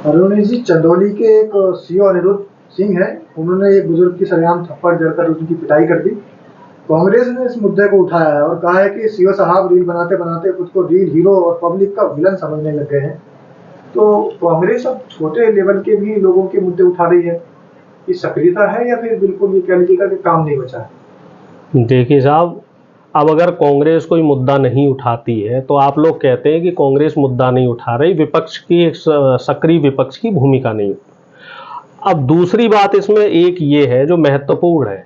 अरुणी जी, चंदौली के एक सीओ अनिरुद्ध सिंह है। उन्होंने एक बुजुर्ग की सरेआम थप्पड़ जड़कर उनकी पिटाई कर दी। कांग्रेस ने इस मुद्दे को उठाया है और कहा है कि सीओ साहब रील बनाते बनाते खुद को रील हीरो और पब्लिक का विलन समझने लग गए हैं। तो कांग्रेस अब छोटे लेवल के भी लोगों के मुद्दे उठा रही है। ये सक्रियता है या फिर बिल्कुल ये कह लीजिएगा कि काम नहीं बचा है? देखिए साहब, अब अगर कांग्रेस कोई मुद्दा नहीं उठाती है तो आप लोग कहते हैं कि कांग्रेस मुद्दा नहीं उठा रही, विपक्ष की एक सक्रिय विपक्ष की भूमिका नहीं। अब दूसरी बात इसमें एक ये है जो महत्वपूर्ण है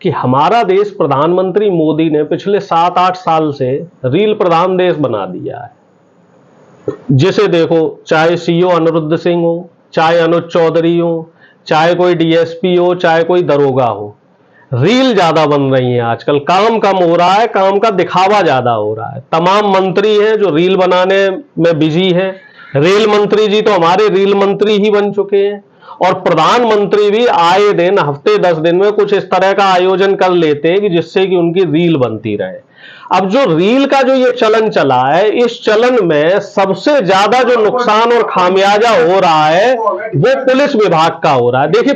कि हमारा देश प्रधानमंत्री मोदी ने पिछले 7-8 साल से रील प्रधान देश बना दिया है। जिसे देखो, चाहे सीओ अनिरुद्ध सिंह हो, चाहे अनुज चौधरी हो, चाहे कोई डीएसपी हो, चाहे कोई दरोगा हो, रील ज्यादा बन रही है आजकल। काम कम हो रहा है, काम का दिखावा ज्यादा हो रहा है। तमाम मंत्री हैं जो रील बनाने में बिजी है। रेल मंत्री जी तो हमारे रील मंत्री ही बन चुके हैं, और प्रधानमंत्री भी आए दिन हफ्ते 10 दिन में कुछ इस तरह का आयोजन कर लेते हैं कि जिससे कि उनकी रील बनती रहे। अब जो रील का जो ये चलन चला है, इस चलन में सबसे ज्यादा जो नुकसान और खामियाजा हो रहा है वो पुलिस विभाग का हो रहा है। देखिए,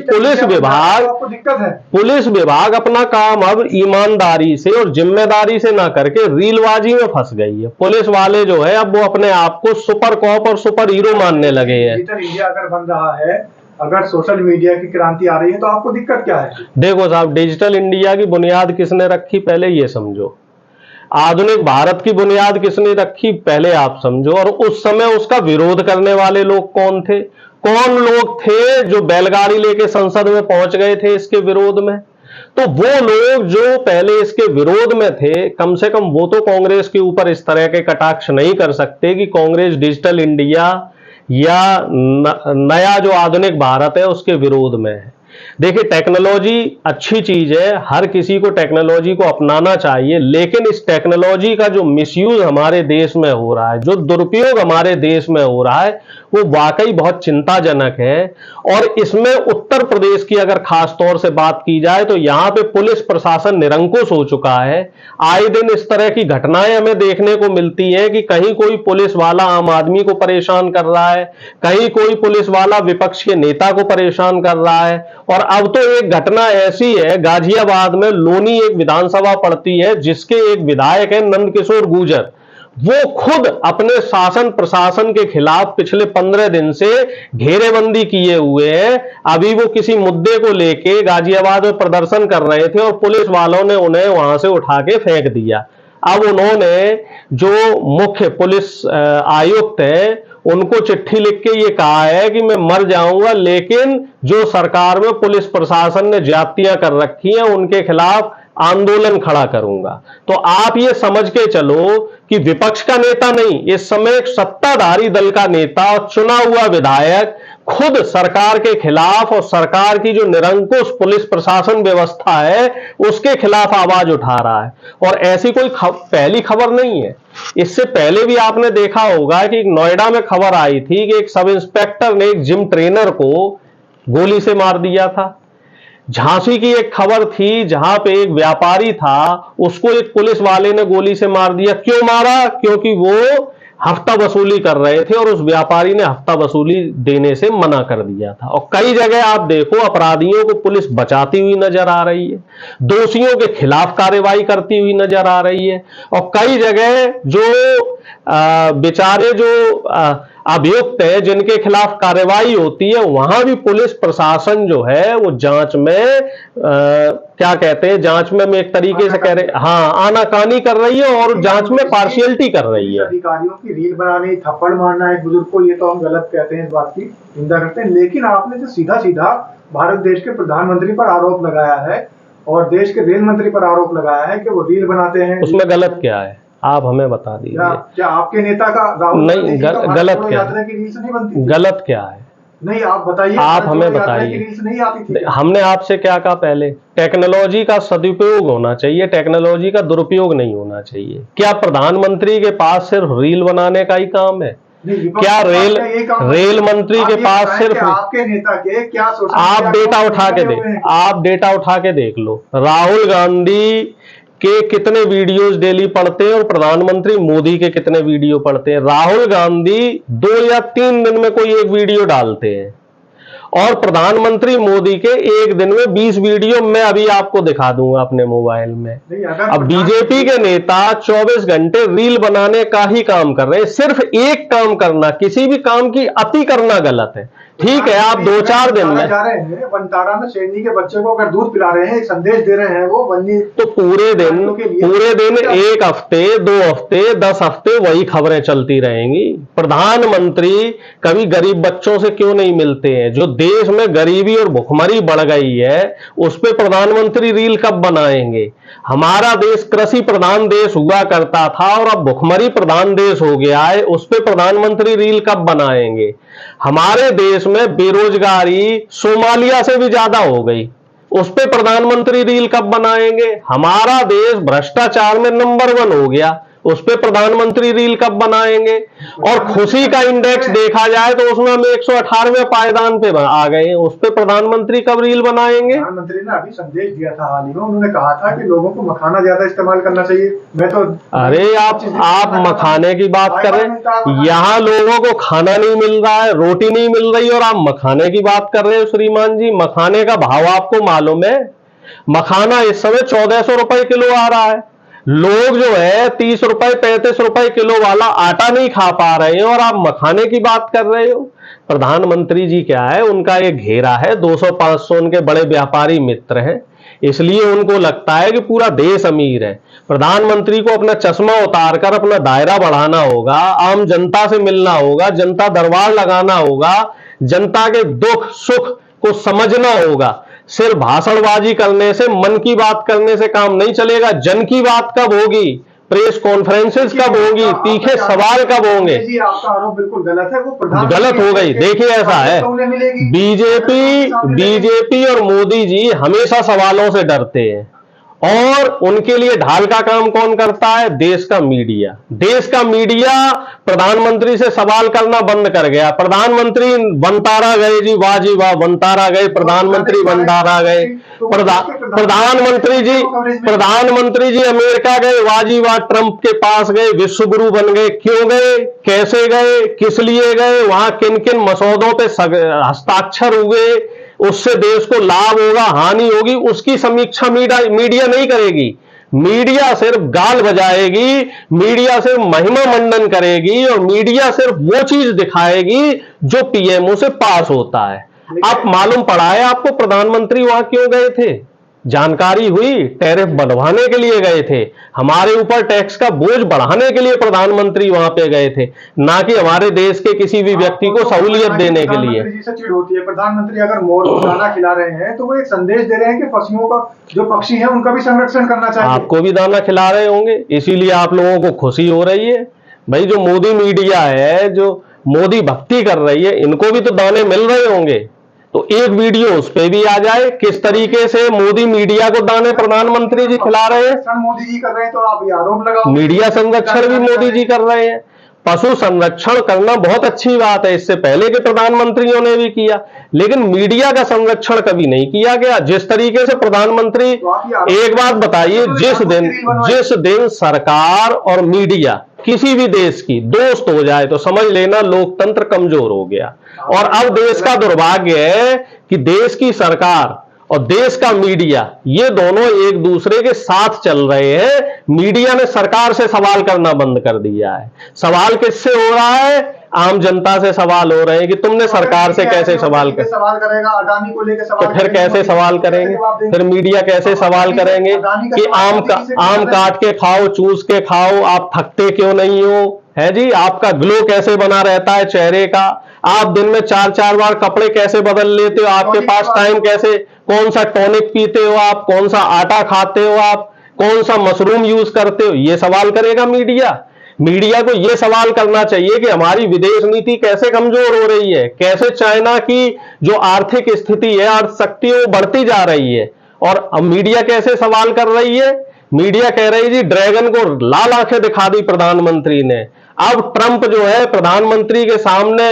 पुलिस विभाग अपना काम अब ईमानदारी से और जिम्मेदारी से ना करके रीलबाजी में फंस गई है। पुलिस वाले जो है अब वो अपने आप को सुपर कॉप और सुपर हीरो मानने लगे हैं। डिजिटल इंडिया अगर बन रहा है, अगर सोशल मीडिया की क्रांति आ रही है, तो आपको दिक्कत क्या है? देखो साहब, डिजिटल इंडिया की बुनियाद किसने रखी, पहले ये समझो। आधुनिक भारत की बुनियाद किसने रखी, पहले आप समझो। और उस समय उसका विरोध करने वाले लोग कौन थे? कौन लोग थे जो बैलगाड़ी लेके संसद में पहुंच गए थे इसके विरोध में? तो वो लोग जो पहले इसके विरोध में थे, कम से कम वो तो कांग्रेस के ऊपर इस तरह के कटाक्ष नहीं कर सकते कि कांग्रेस डिजिटल इंडिया या नया जो आधुनिक भारत है उसके विरोध में है। देखिए, टेक्नोलॉजी अच्छी चीज है, हर किसी को टेक्नोलॉजी को अपनाना चाहिए, लेकिन इस टेक्नोलॉजी का जो मिसयूज हमारे देश में हो रहा है, जो दुरुपयोग हमारे देश में हो रहा है, वो वाकई बहुत चिंताजनक है। और इसमें उत्तर प्रदेश की अगर खास तौर से बात की जाए तो यहां पे पुलिस प्रशासन निरंकुश हो चुका है। आए दिन इस तरह की घटनाएं हमें देखने को मिलती है कि कहीं कोई पुलिस वाला आम आदमी को परेशान कर रहा है, कहीं कोई पुलिस वाला विपक्ष के नेता को परेशान कर रहा है। और अब तो एक घटना ऐसी है, गाजियाबाद में लोनी एक विधानसभा पड़ती है जिसके एक विधायक है नंदकिशोर गुर्जर, वो खुद अपने शासन प्रशासन के खिलाफ पिछले 15 दिन से घेरेबंदी किए हुए हैं। अभी वो किसी मुद्दे को लेके गाजियाबाद में प्रदर्शन कर रहे थे और पुलिस वालों ने उन्हें वहां से उठा के फेंक दिया। अब उन्होंने जो मुख्य पुलिस आयुक्त है उनको चिट्ठी लिख के ये कहा है कि मैं मर जाऊंगा, लेकिन जो सरकार में पुलिस प्रशासन ने ज्यादतियां कर रखी हैं उनके खिलाफ आंदोलन खड़ा करूंगा। तो आप ये समझ के चलो कि विपक्ष का नेता नहीं, इस समय एक सत्ताधारी दल का नेता और चुना हुआ विधायक खुद सरकार के खिलाफ और सरकार की जो निरंकुश पुलिस प्रशासन व्यवस्था है उसके खिलाफ आवाज उठा रहा है। और ऐसी कोई पहली खबर नहीं है। इससे पहले भी आपने देखा होगा कि नोएडा में खबर आई थी कि एक सब इंस्पेक्टर ने एक जिम ट्रेनर को गोली से मार दिया था। झांसी की एक खबर थी जहां पे एक व्यापारी था, उसको एक पुलिस वाले ने गोली से मार दिया। क्यों मारा? क्योंकि वो हफ्ता वसूली कर रहे थे और उस व्यापारी ने हफ्ता वसूली देने से मना कर दिया था। और कई जगह आप देखो अपराधियों को पुलिस बचाती हुई नजर आ रही है, दोषियों के खिलाफ कार्रवाई करती हुई नजर आ रही है। और कई जगह जो बेचारे जो अभियुक्त है जिनके खिलाफ कार्रवाई होती है वहां भी पुलिस प्रशासन जो है वो जांच में क्या कहते हैं, जांच में एक तरीके से कह रहे, हाँ, आनाकानी कर रही है और जांच में पार्शियलिटी कर रही है। अधिकारियों की रील बनानी, थप्पड़ मारना एक बुजुर्ग को, ये तो हम गलत कहते हैं, इस बात की निंदा करते हैं। लेकिन आपने जो सीधा सीधा भारत देश के प्रधानमंत्री पर आरोप लगाया है और देश के रेल मंत्री पर आरोप लगाया है कि वो रील बनाते हैं, उसमें गलत क्या है? आप हमें बता दीजिए। क्या आपके नेता का राहुल नहीं, गलत क्या यात्रा की रील्स नहीं बनती? गलत क्या है? नहीं, आप बताइए। आप हमें बताइए, नहीं आती थी? हमने आपसे क्या कहा पहले? टेक्नोलॉजी का सदुपयोग होना चाहिए, टेक्नोलॉजी का दुरुपयोग नहीं होना चाहिए। क्या प्रधानमंत्री के पास सिर्फ रील बनाने का ही काम है? क्या रेल मंत्री के पास सिर्फ? आपके नेता के क्या आप डेटा उठा के देख लो। राहुल गांधी के कितने वीडियोस डेली पढ़ते हैं और प्रधानमंत्री मोदी के कितने वीडियो पढ़ते हैं। राहुल गांधी 2 या 3 दिन में कोई एक वीडियो डालते हैं और प्रधानमंत्री मोदी के एक दिन में 20 वीडियो मैं अभी आपको दिखा दूंगा अपने मोबाइल में। अब बीजेपी के नेता 24 घंटे रील बनाने का ही काम कर रहे हैं। सिर्फ एक काम करना, किसी भी काम की अति करना गलत है। ठीक है, आप 2-4 दिन में जा रहे हैं वनतारा में शेरनी के बच्चे को अगर दूध पिला रहे हैं, एक संदेश दे रहे हैं, वो वन्य तो पूरे दिन 1 हफ्ते 2 हफ्ते 10 हफ्ते वही खबरें चलती रहेंगी। प्रधानमंत्री कभी गरीब बच्चों से क्यों नहीं मिलते हैं? जो देश में गरीबी और भुखमरी बढ़ गई है उस पे प्रधानमंत्री रील कब बनाएंगे? हमारा देश कृषि प्रधान देश हुआ करता था और अब भुखमरी प्रधान देश हो गया है, उस पे प्रधानमंत्री रील कब बनाएंगे? हमारे देश में बेरोजगारी सोमालिया से भी ज्यादा हो गई, उस पे प्रधानमंत्री रील कब बनाएंगे? हमारा देश भ्रष्टाचार में नंबर 1 हो गया, उस पे प्रधानमंत्री रील कब बनाएंगे? और खुशी का इंडेक्स देखा जाए तो उसमें हम 118वें पायदान पे आ गए, उस पे प्रधानमंत्री कब रील बनाएंगे? प्रधानमंत्री ने अभी संदेश दिया था हाल ही में, उन्होंने कहा था कि लोगों को मखाना ज्यादा इस्तेमाल करना चाहिए। मैं तो अरे आप मखाने की बात कर रहे हैं, यहाँ लोगों को खाना नहीं मिल रहा है, रोटी नहीं मिल रही और आप मखाने की बात कर रहे हो श्रीमान जी। मखाने का भाव आपको मालूम है? मखाना इस समय 1400 रुपए किलो आ रहा है। लोग जो है 30 रुपए 35 रुपए किलो वाला आटा नहीं खा पा रहे हैं और आप मखाने की बात कर रहे हो। प्रधानमंत्री जी क्या है, उनका एक घेरा है, 200-500 उनके बड़े व्यापारी मित्र हैं, इसलिए उनको लगता है कि पूरा देश अमीर है। प्रधानमंत्री को अपना चश्मा उतारकर अपना दायरा बढ़ाना होगा, आम जनता से मिलना होगा, जनता दरबार लगाना होगा, जनता के दुख सुख को समझना होगा। सिर्फ भाषणबाजी करने से, मन की बात करने से काम नहीं चलेगा। जन की बात कब होगी? प्रेस कॉन्फ्रेंसेस कब होगी? तीखे सवाल कब होंगे? जी, आपका आरोप बिल्कुल गलत है, वो गलत हो गई। देखिए ऐसा है, बीजेपी और मोदी जी हमेशा सवालों से डरते हैं और उनके लिए ढाल का काम कौन करता है? देश का मीडिया। देश का मीडिया प्रधानमंत्री से सवाल करना बंद कर गया। प्रधानमंत्री वनतारा गए जी, वाह जी वाह, वनतारा गए, प्रधानमंत्री वनतारा गए। प्रधानमंत्री जी अमेरिका गए, वाह जी वाह, ट्रंप के पास गए, विश्व गुरु बन गए। क्यों गए, कैसे गए, किस लिए गए, वहां किन किन मसौदों पे हस्ताक्षर हुए, उससे देश को लाभ होगा हानि होगी, उसकी समीक्षा मीडिया नहीं करेगी। मीडिया सिर्फ गाल बजाएगी, मीडिया सिर्फ महिमा मंडन करेगी और मीडिया सिर्फ वो चीज दिखाएगी जो पीएमओ से पास होता है। आप मालूम पड़ा है आपको प्रधानमंत्री वहां क्यों गए थे? जानकारी हुई, टैरिफ बढ़वाने के लिए गए थे, हमारे ऊपर टैक्स का बोझ बढ़ाने के लिए प्रधानमंत्री वहां पे गए थे, ना कि हमारे देश के किसी भी व्यक्ति को सहूलियत देने के लिए। चिढ़ होती है, प्रधानमंत्री अगर मोर को दाना खिला रहे हैं तो वो एक संदेश दे रहे हैं कि पशुओं का, जो पक्षी है उनका भी संरक्षण करना चाहिए। आपको भी दाना खिला रहे होंगे, इसीलिए आप लोगों को खुशी हो रही है। भाई जो मोदी मीडिया है, जो मोदी भक्ति कर रही है, इनको भी तो दाने मिल रहे होंगे। तो एक वीडियो उस पे भी आ जाए, किस तरीके से मोदी मीडिया को दाने प्रधानमंत्री जी खिला रहे हैं। मोदी जी कर रहे हैं तो आप ये आरोप लगाओ। मीडिया संरक्षण भी मोदी जी कर रहे हैं। पशु संरक्षण करना बहुत अच्छी बात है, इससे पहले के प्रधानमंत्रियों ने भी किया, लेकिन मीडिया का संरक्षण कभी नहीं किया गया। जिस तरीके से प्रधानमंत्री, एक बात बताइए, जिस दिन सरकार और मीडिया किसी भी देश की दोस्त हो जाए तो समझ लेना लोकतंत्र कमजोर हो गया। और अब देश का दुर्भाग्य है कि देश की सरकार और देश का मीडिया, ये दोनों एक दूसरे के साथ चल रहे हैं। मीडिया ने सरकार से सवाल करना बंद कर दिया है। सवाल किससे हो रहा है? आम जनता से सवाल हो रहे हैं कि तुमने सरकार से कैसे सवाल करेगा, अडानी को लेकर सवाल, तो फिर कैसे सवाल करेंगे? फिर मीडिया कैसे सवाल करेंगे कि आम काट के खाओ, चूस के खाओ, आप थकते क्यों नहीं हो? है जी, आपका ग्लो कैसे बना रहता है चेहरे का? आप दिन में 4-4 बार कपड़े कैसे बदल लेते हो? आपके पास टाइम कैसे? कौन सा टॉनिक पीते हो आप? कौन सा आटा खाते हो आप? कौन सा मशरूम यूज करते हो? ये सवाल करेगा मीडिया। मीडिया को यह सवाल करना चाहिए कि हमारी विदेश नीति कैसे कमजोर हो रही है, कैसे चाइना की जो आर्थिक स्थिति है, आर्थिक वो बढ़ती जा रही है। और अब मीडिया कैसे सवाल कर रही है? मीडिया कह रही जी ड्रैगन को लाल आंखें दिखा दी प्रधानमंत्री ने। अब ट्रंप जो है प्रधानमंत्री के सामने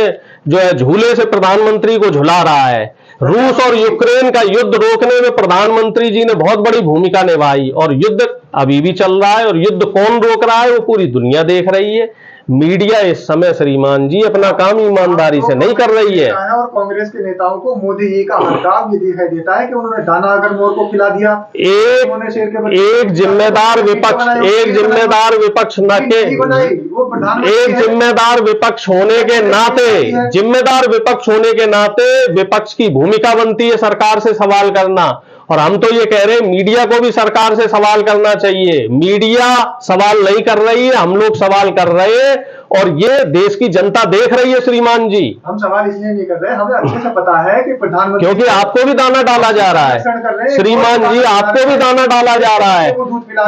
जो है झूले से प्रधानमंत्री को झुला रहा है। रूस और यूक्रेन का युद्ध रोकने में प्रधानमंत्री जी ने बहुत बड़ी भूमिका निभाई और युद्ध अभी भी चल रहा है और युद्ध कौन रोक रहा है वो पूरी दुनिया देख रही है। मीडिया इस समय श्रीमान जी अपना काम ईमानदारी से नहीं कर रही है। और कांग्रेस के नेताओं को मोदी जी का हरकाव ये दिखाई देता है कि उन्होंने दाना अगर मोर को खिला दिया, एक जिम्मेदार विपक्ष होने के नाते विपक्ष की भूमिका बनती है सरकार से सवाल करना। और हम तो ये कह रहे हैं मीडिया को भी सरकार से सवाल करना चाहिए। मीडिया सवाल नहीं कर रही है, हम लोग सवाल कर रहे हैं और ये देश की जनता देख रही है श्रीमान जी। हम सवाल इसलिए नहीं कर रहे, हमें अच्छे से पता है कि प्रधानमंत्री, क्योंकि आपको भी दाना डाला जा रहा है श्रीमान जी, आपको भी दाना डाला जा रहा है,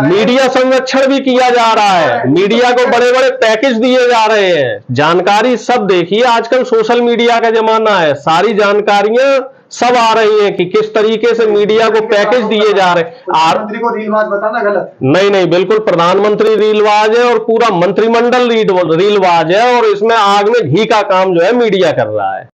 मीडिया संरक्षण भी किया जा रहा है, मीडिया को बड़े बड़े पैकेज दिए जा रहे हैं, जानकारी सब देखिए। आजकल सोशल मीडिया का जमाना है, सारी जानकारियां सब आ रही हैं कि किस तरीके से मीडिया को पैकेज दिए जा रहे हैं। प्रधानमंत्री को रीलबाज बताना गलत नहीं, बिल्कुल प्रधानमंत्री रीलबाज है और पूरा मंत्रिमंडल रीलबाज है और इसमें आग में घी का काम जो है मीडिया कर रहा है।